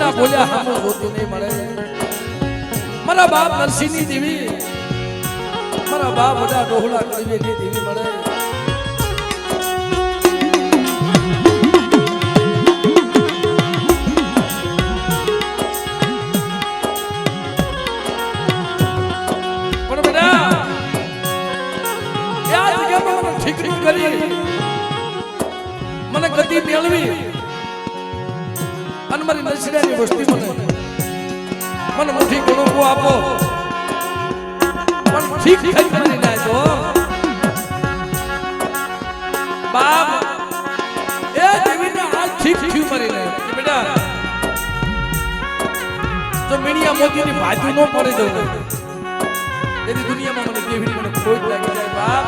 ના બોલ્યા હામો જોતી નહીં મળે મારા બાપ નરસિંહની દેવી મારા બાપ બધા ડોહલા કરીએ દેવી મળે મને ગતિ મેળવી અને મારી નરસિંહની વસ્તી મને મુઠ્ઠી ગણો આપો પણ ઠીક કરી નાય તો બાપ એ દેવીને આ ઠીક થયું મરીને બેટા જો મીણિયા મોતીની ભાજી ન પડે જવું એની દુનિયામાં મને દેવીને મને ખોટ લાગી જાય બાપ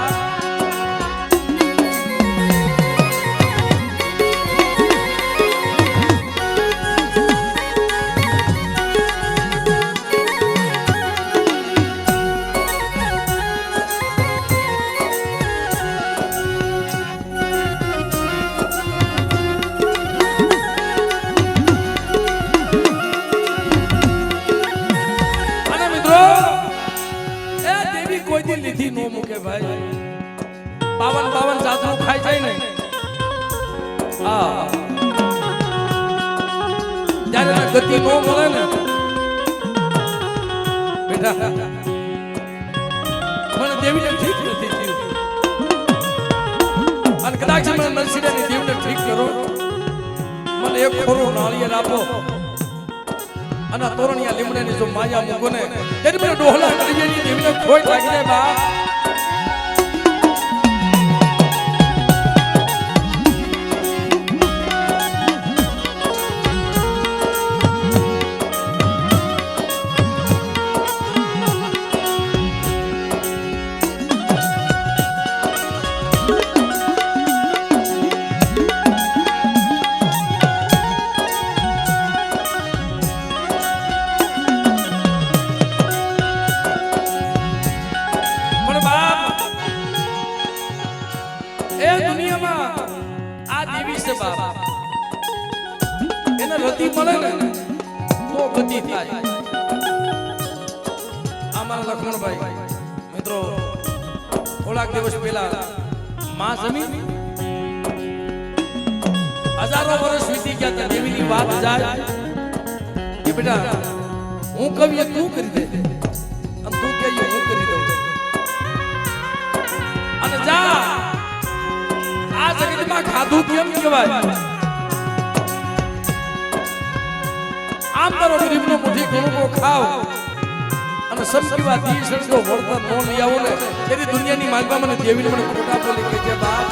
લીધી નો મૂકે ભાઈ 52 જાતનું ખાઈ જાય ને હા જ્યારે ગતિ નો મળે ને બેટા મને દેવીને ઠીક નથી થયું અને કદાચ મને નરસિંહની દેવીને ઠીક કરો મને એક ખોરો નાળિયેર આપો અને તોરણિયા લીમડાની જો માયા મૂકો ને તેની મને ડોહલા કરી દેવી દેવીને ખોટ લાગી જાય બા મળે ને તો ગતિ થાય અમારા લક્ષ્મણભાઈ મિત્રો થોડાક દિવસ પહેલા માં જમીન હજારો વર્ષ વીતી ગયા ત્યાં દેવીની વાત જાય કે બેટા હું કવિએ તું કરી દે અને તું કે હું કરી દઉં અને જા આ જગતમાં ખાધું કેમ કહેવાય આમ તારો ગરીબનો મુઠ્ઠી ઘણું ખાવ અને સમકીવા દી સડકો વળતર નો લઈ આવો ને તેની દુનિયાની માલમાં મને દેવીને મને ખોટા બોલી કે છે બાપ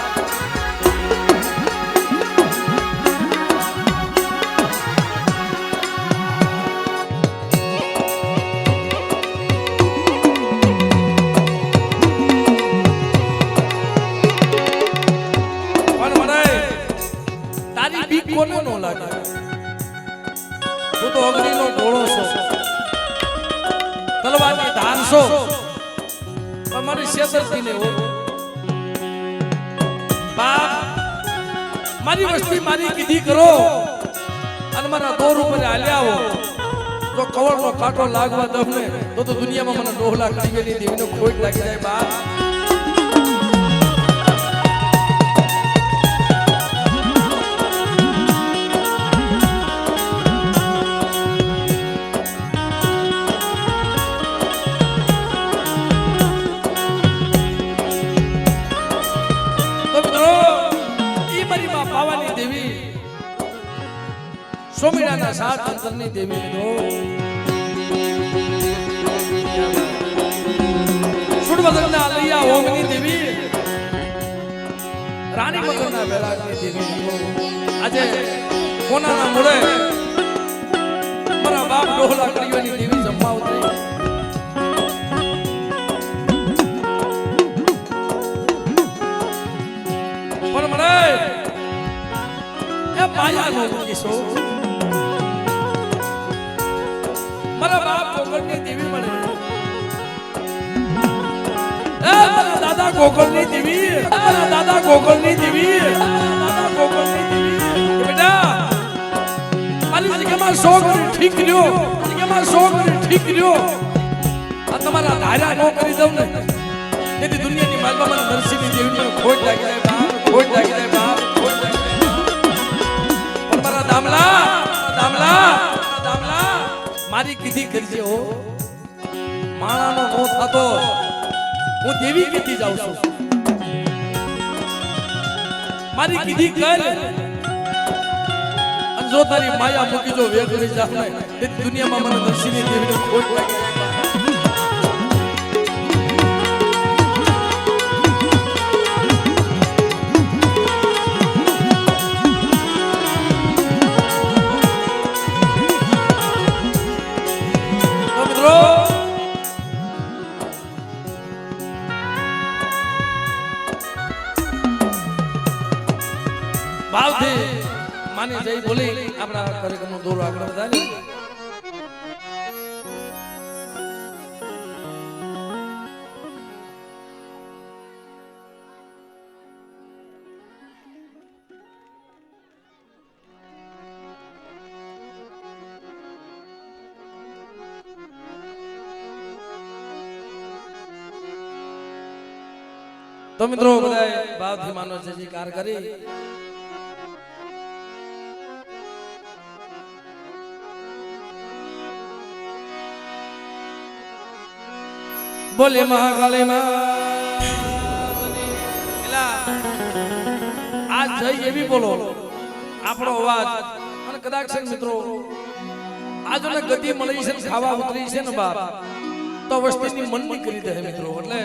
પણ મને તારી બીક કોને નો લાગે તું તો અગ્નિનો ગોળો છો તલવારની ધાર છો તમારી શેતરથી ને હો બાપ મારી વસ્તી મારી કીધી કરો અને મારા દોર ઉપર હાલ્યા હો તો કવળનો કાંટો લાગવા દઉં ને તો દુનિયામાં મને ડોહલા કરી ગયેલી દેવીનો ખોટ લાગી જાય બાપ સોમીડાના સાત અંતરની દેવી મિત્રો સુડવદનના અલૈયા ઓમની દેવી રાણી મગરના વેલાની દેવી મિત્રો આજે કોનાના મોડે મારા બાપ ડોહલા કરીઓની દેવી જમવા ઉતરી પણ મને એ માયા નો મૂકીશો મારા બાપ ગોકળની દેવી મળે મારા દાદા ગોકળની દેવી મારા દાદા ગોકળની દેવી મારા દાદા ગોકળની દેવી બેટા મારી જગ્યામાં 100 કરોડ ઠીક રહ્યો એમાં છોકરી ઠીક રહ્યો આ તમારા ધાર્યા નો કરી દઉં ને તેથી દુનિયાની માલમાં મને નરસિંહની દેવીને ખોટ લાગી જાય બાપ ખોટ લાગી જાય બાપ ખોટ લાગી જાય પણ મારા દામલા દામલા દામલા મારી કીધી કરજે હો માણાનો નો થતો હું દેવી કીધી જાઉં છું મારી કીધી કર અને જો તારી માયા મૂકી જો વેગ લઈ જાવ ને તે દુનિયામાં મને નરસિંહની દેવીને ખોટ લાગી ભાવથી માની જઈ બોલી આપણા કાર્યક્રમનો દોરો આગળ વધારી તો મિત્રો બધાએ ભાવથી માનો છે જે કાર કરી બોલે મહાકાળી માં આજ જઈ એવી બોલો આપણો અવાજ અને કદાચ છે મિત્રો આજોને ગતિ મળી છે ખાવા ઉતરી છે ને બાપ તો વસ્તીની મનની કરી દે મિત્રો એટલે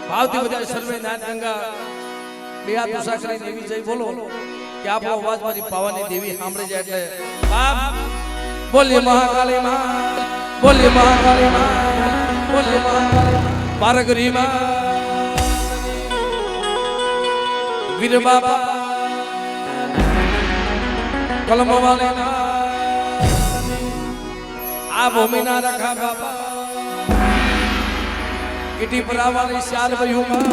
ભાવથી બધા સર્વે નાથ ગંગા બે હાથ ઉષા કરીને એવી જઈ બોલો કે આપણો અવાજ મારી પાવાની દેવી સાંભળી જાય એટલે બાપ બોલે મહાકાળી માં બોલે મહાકાળી માં બોલે પારગરી માં વીર બાબા કલમ વાલે આ ભૂમિ ના રખા બાબા કિટી પરાવાળી શાલ વયુમાં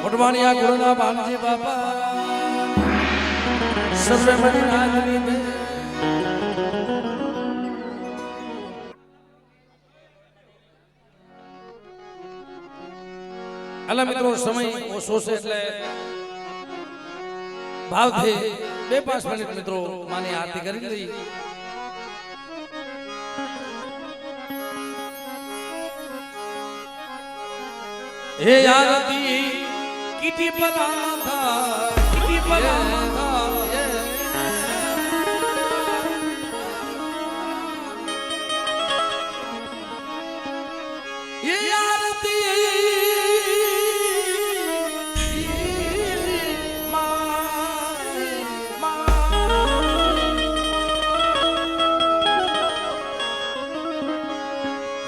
મોટવાણિયા ગુરુના ભાણજી બાબા સર્વે મદિનાની દે અલા મિત્રો સમય ઓછો છે એટલે ભાવથી 2-5 મિનિટ મિત્રો માની આરતી કરી લઈ હે આરતી કીટી પરાધા ये आरती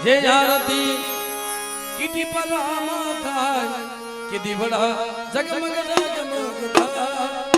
ये आरती किटी परामा थाय कि दीवड़ा जगमग जगमग थाय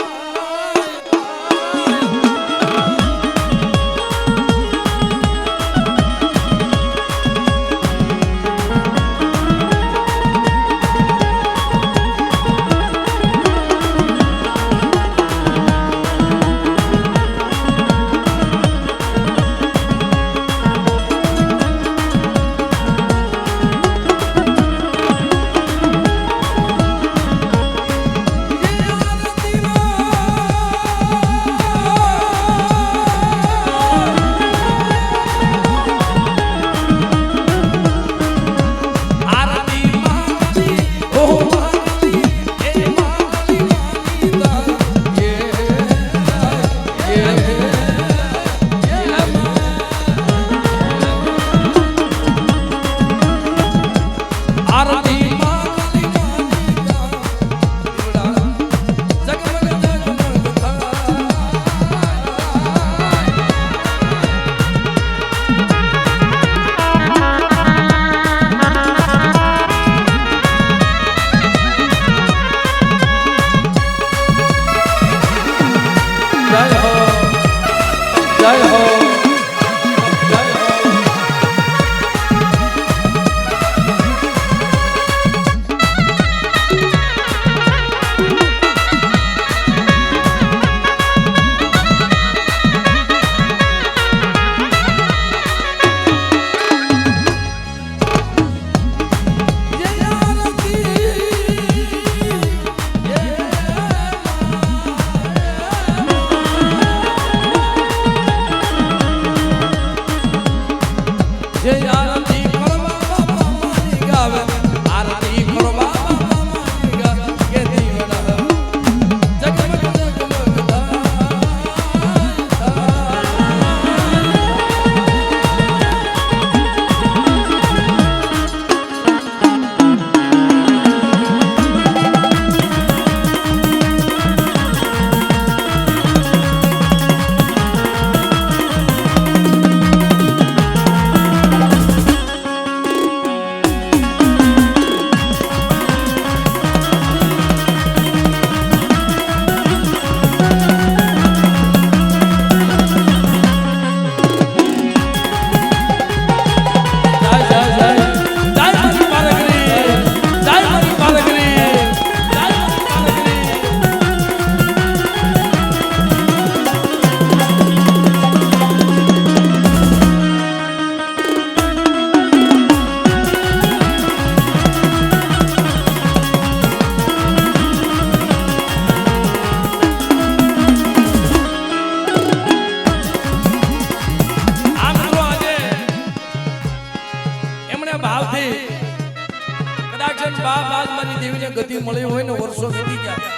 મારી દેવીને ગતિ મળી હોય ને વર્ષો વીતી ગયા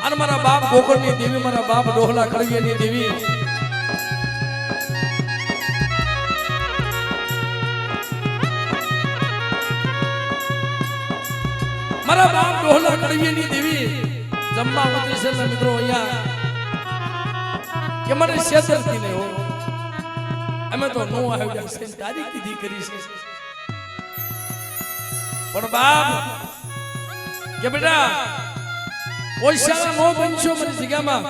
અને મારા બાપ ગોકળની દેવી મારા બાપ ડોહલા ખડગેની દેવી મારા બાપ ડોહલા ખડગેની દેવી જમવા ઉતરી છે મિત્રો અહીંયા કે મને શેતરતી નહીં હો અમે તો નો આવ્યા છે તારી કીધી કરી છે પણ બાપ કે બેટા પૈસા નો બનશો મારી જગ્યામાં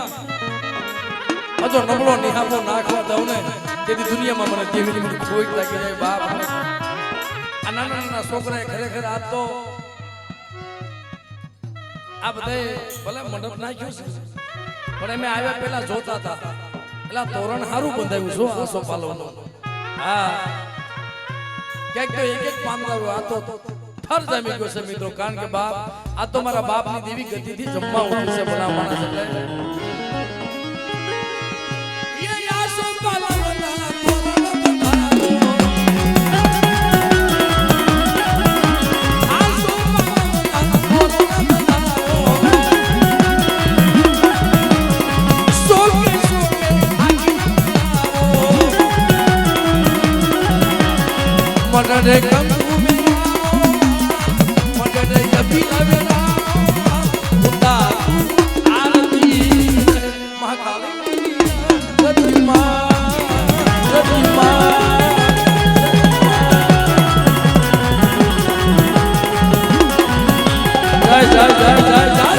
હજો નબળો નિહાળો નાખવા દઉં ને તેથી દુનિયામાં મને દેવીની મને કોઈ લાગી જાય બાપ આ નાના નાના છોકરાએ ખરેખર આ તો આ બધાએ ભલે મંડપ નાખ્યો છે પણ અમે આવ્યા પહેલા જોતા હતા એટલે તોરણ સારું બંધાયું છો આ સોપાલોનું હા ક્યાંક તો એક પાંદડાઓ આ તો થર જામી ગયો છે મિત્રો કારણ કે બાપ આ તો મારા બાપની દેવી ગતિથી જમવા ઉઠી છે ભલા માણસ એટલે मडरे कंगू में मडरे यबी लवेला उता आरती महाकाली सती मां जय जय जय जय जय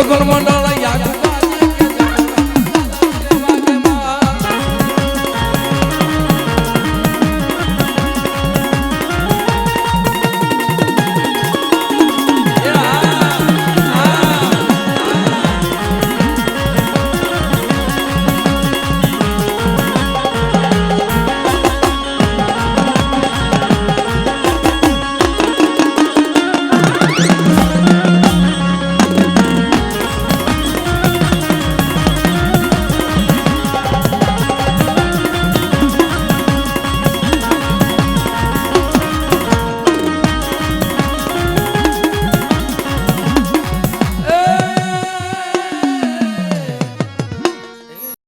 ગગન મંડળ યાદ